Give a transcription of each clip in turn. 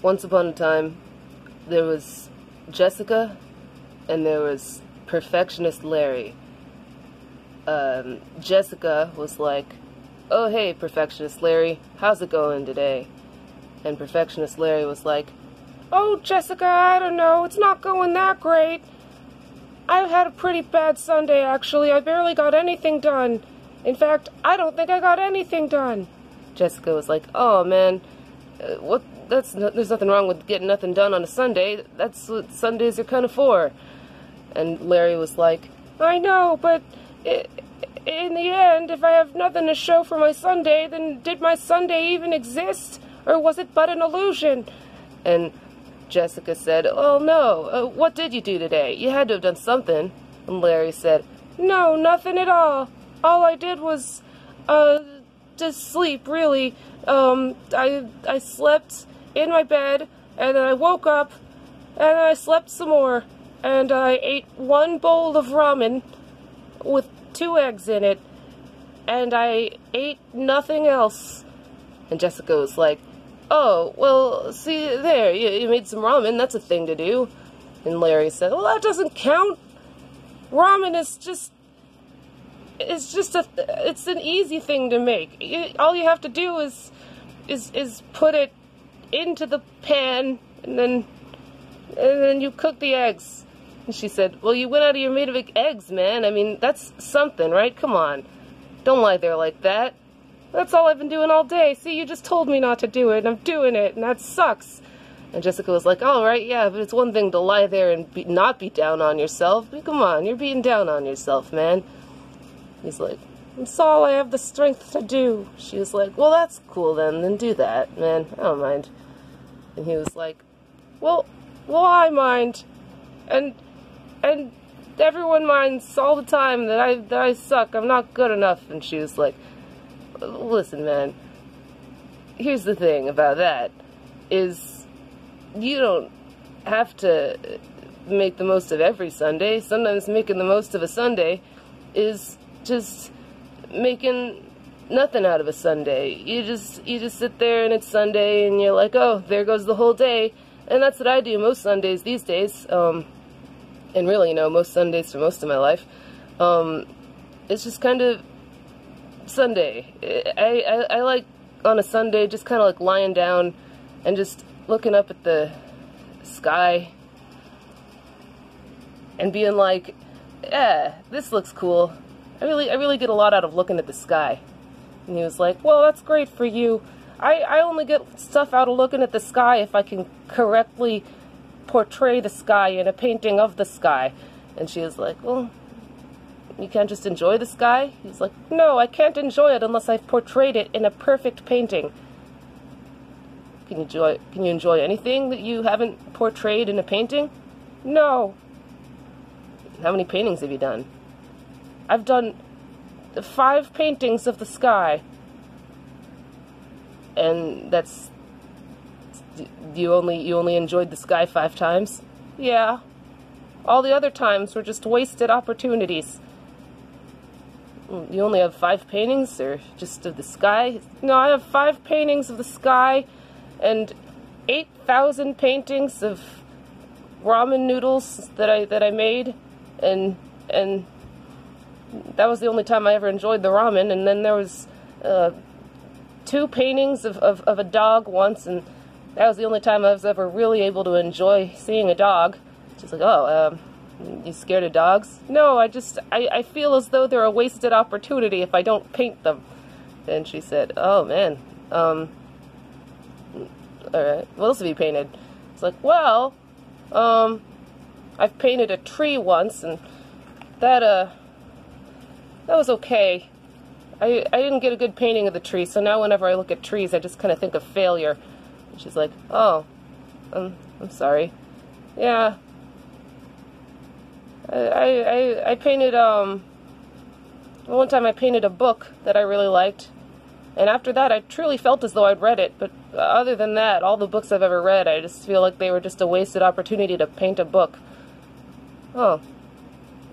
Once upon a time, there was Jessica, and there was Perfectionist Larry. Jessica was like, "Oh, hey, Perfectionist Larry, how's it going today?" And Perfectionist Larry was like, "Oh, Jessica, I don't know, it's not going that great. I've had a pretty bad Sunday, actually. I barely got anything done. In fact, I don't think I got anything done." Jessica was like, "Oh, man, there's nothing wrong with getting nothing done on a Sunday. That's what Sundays are kind of for." And Larry was like, "I know, but in the end, if I have nothing to show for my Sunday, then did my Sunday even exist? Or was it but an illusion?" And Jessica said, "Oh, no, what did you do today? You had to have done something." And Larry said, "No, nothing at all. All I did was, just sleep, really. I slept in my bed, and then I woke up, and I slept some more, and I ate one bowl of ramen with 2 eggs in it, and I ate nothing else." And Jessica was like, "Oh, well, see, there, you made some ramen, that's a thing to do." And Larry said, "Well, that doesn't count. Ramen is it's an easy thing to make. All you have to do is put it into the pan, and then you cook the eggs." And she said, "Well, you went out of your way to make eggs, man. I mean, that's something, right? Come on. Don't lie there like that. That's all I've been doing all day. See, you just told me not to do it, and I'm doing it, and that sucks." And Jessica was like, "All right, yeah, but it's one thing to lie there and not be down on yourself. But come on, you're being down on yourself, man." He's like, "It's all I have the strength to do." She was like, "Well, that's cool then do that, man. I don't mind." And he was like, Well, I mind. And everyone minds all the time that I suck. I'm not good enough." And she was like, "Listen, man, here's the thing about that, is you don't have to make the most of every Sunday. Sometimes making the most of a Sunday is just making nothing out of a Sunday. You just sit there and it's Sunday and you're like, oh, there goes the whole day." And that's what I do most Sundays these days. And really, most Sundays for most of my life. It's just kind of Sunday. I like on a Sunday just kind of like lying down and just looking up at the sky and being like, "Yeah, this looks cool. I really get a lot out of looking at the sky." And he was like, "Well, that's great for you. I only get stuff out of looking at the sky if I can correctly portray the sky in a painting of the sky." And she was like, "Well, you can't just enjoy the sky?" He's like, "No, I can't enjoy it unless I've portrayed it in a perfect painting." Can you enjoy anything that you haven't portrayed in a painting?" "No." "How many paintings have you done?" "I've done 5 paintings of the sky." "And that's... you only enjoyed the sky 5 times?" "Yeah. All the other times were just wasted opportunities." "You only have 5 paintings, or just of the sky?" "No, I have 5 paintings of the sky, and 8,000 paintings of ramen noodles that I made, and that was the only time I ever enjoyed the ramen. And then there was 2 paintings of a dog once, and that was the only time I was ever really able to enjoy seeing a dog." She's like, "Oh, you scared of dogs?" "No, I feel as though they're a wasted opportunity if I don't paint them." And she said, "Oh, man, alright, what else have you painted?" It's like, "Well, I've painted a tree once, and that was okay. I didn't get a good painting of the tree, so now whenever I look at trees, I just kind of think of failure." And she's like, "Oh, I'm sorry. Yeah. I painted, one time I painted a book that I really liked, and after that I truly felt as though I'd read it, but other than that, all the books I've ever read, I just feel like they were just a wasted opportunity to paint a book." "Oh.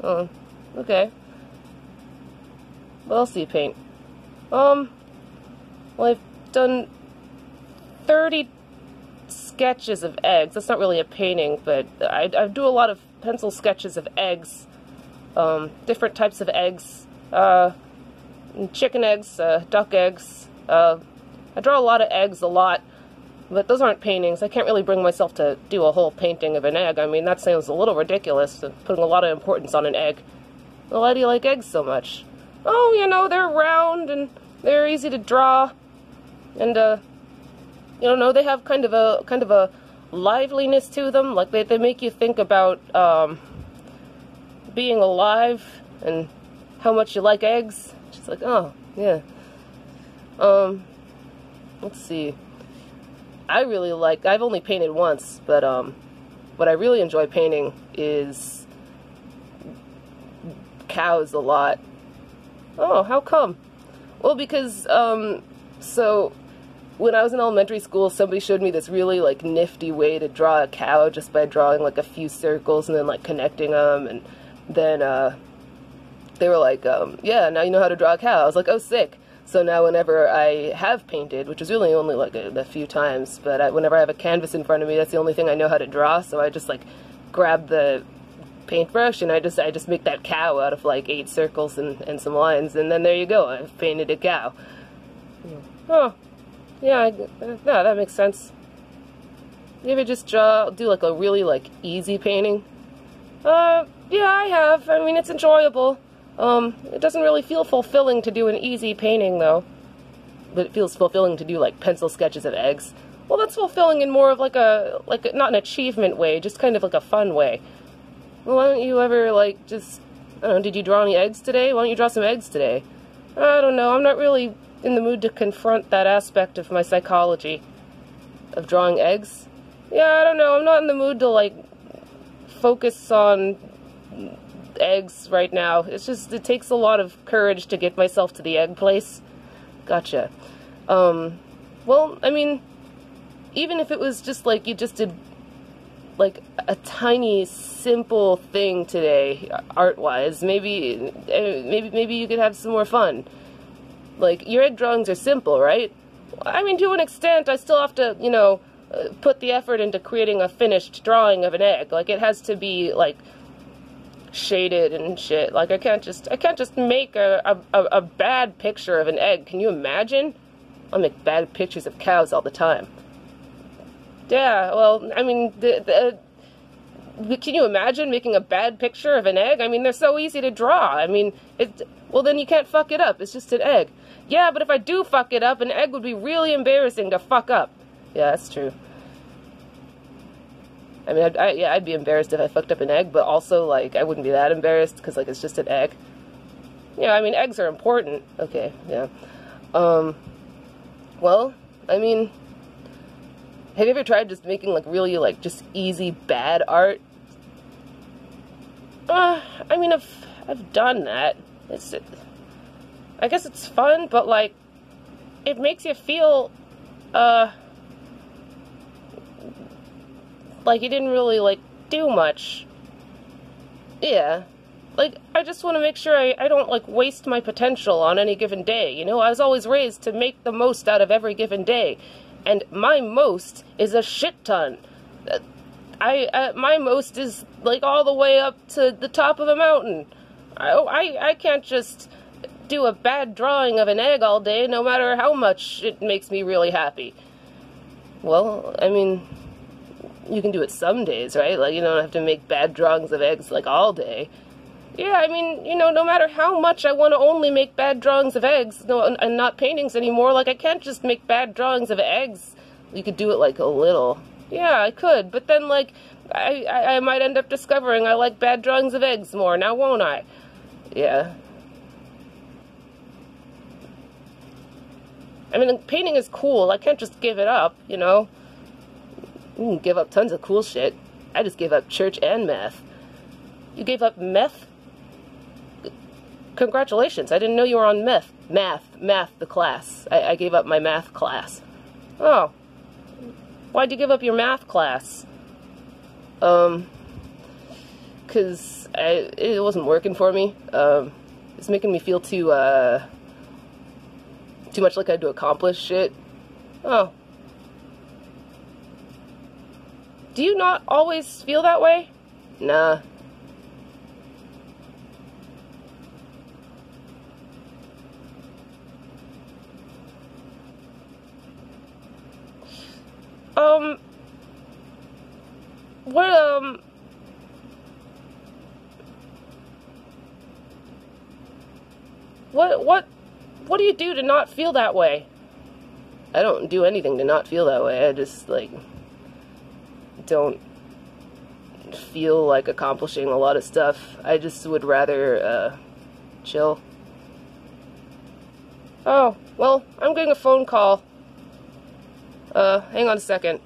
Oh, okay. What else do you paint?" Well, I've done 30 sketches of eggs. That's not really a painting, but I do a lot of pencil sketches of eggs. Different types of eggs. Chicken eggs, duck eggs. I draw a lot of eggs a lot, but those aren't paintings. I can't really bring myself to do a whole painting of an egg. I mean, that sounds a little ridiculous, putting a lot of importance on an egg. Well, why do you like eggs so much? Oh, you know, they're round and they're easy to draw, and you know, they have kind of a liveliness to them. Like they make you think about being alive and how much you like eggs. Just like, oh yeah. Let's see. I've only painted once, but what I really enjoy painting is cows a lot. Oh, how come? Well, because, so, when I was in elementary school, somebody showed me this really, like, nifty way to draw a cow just by drawing, like, a few circles and then, like, connecting them, and then, they were like, yeah, now you know how to draw a cow. I was like, oh, sick. So now whenever I have painted, which is really only, like, a few times, but whenever I have a canvas in front of me, that's the only thing I know how to draw, so I just, like, grab the paintbrush and I just make that cow out of like 8 circles and some lines, and then there you go, I've painted a cow. Oh, yeah, yeah, that makes sense. You ever just do like a really like easy painting? Yeah, I have. I mean, it's enjoyable. It doesn't really feel fulfilling to do an easy painting though, but it feels fulfilling to do like pencil sketches of eggs. Well, that's fulfilling in more of like not an achievement way, just kind of like a fun way. Well, why don't you ever, like, just, I don't know, did you draw any eggs today? Why don't you draw some eggs today? I don't know, I'm not really in the mood to confront that aspect of my psychology of drawing eggs. Yeah, I don't know, I'm not in the mood to, like, focus on eggs right now. It's just, it takes a lot of courage to get myself to the egg place. Gotcha. Well, I mean, even if it was just, like, you just did like a tiny simple thing today art-wise, maybe you could have some more fun. Like, your egg drawings are simple, right? I mean, to an extent, I still have to, you know, put the effort into creating a finished drawing of an egg. Like, it has to be like shaded and shit. Like, I can't just make a bad picture of an egg. Can you imagine? I make bad pictures of cows all the time. Yeah, well, I mean, can you imagine making a bad picture of an egg? I mean, they're so easy to draw. I mean, well, then you can't fuck it up. It's just an egg. Yeah, but if I do fuck it up, an egg would be really embarrassing to fuck up. Yeah, that's true. I mean, yeah, I'd be embarrassed if I fucked up an egg, but also, like, I wouldn't be that embarrassed because, like, it's just an egg. Yeah, I mean, eggs are important. Okay, yeah. Well, I mean, have you ever tried just making, like, really, like, just easy bad art? I mean, I've done that. I guess it's fun, but, like, it makes you feel, like you didn't really, like, do much. Yeah. Like, I just want to make sure I don't, like, waste my potential on any given day, you know? I was always raised to make the most out of every given day. And my most is a shit ton. My most is, like, all the way up to the top of a mountain. I can't just do a bad drawing of an egg all day, no matter how much it makes me really happy. Well, I mean, you can do it some days, right? Like, you don't have to make bad drawings of eggs, like, all day. Yeah, I mean, you know, no matter how much I want to only make bad drawings of eggs, and not paintings anymore, like, I can't just make bad drawings of eggs. You could do it, like, a little. Yeah, I could, but then, like, I might end up discovering I like bad drawings of eggs more, now won't I? Yeah. I mean, painting is cool, I can't just give it up, you know? You can give up tons of cool shit. I just gave up church and math. You gave up meth? Congratulations, I didn't know you were on math, the class. I gave up my math class. Oh. Why'd you give up your math class? Cause it wasn't working for me. It's making me feel too much like I had to accomplish shit. Oh. Do you not always feel that way? Nah. What, what do you do to not feel that way? I don't do anything to not feel that way. I just, like, don't feel like accomplishing a lot of stuff. I just would rather, chill. Oh, well, I'm getting a phone call. Hang on a second.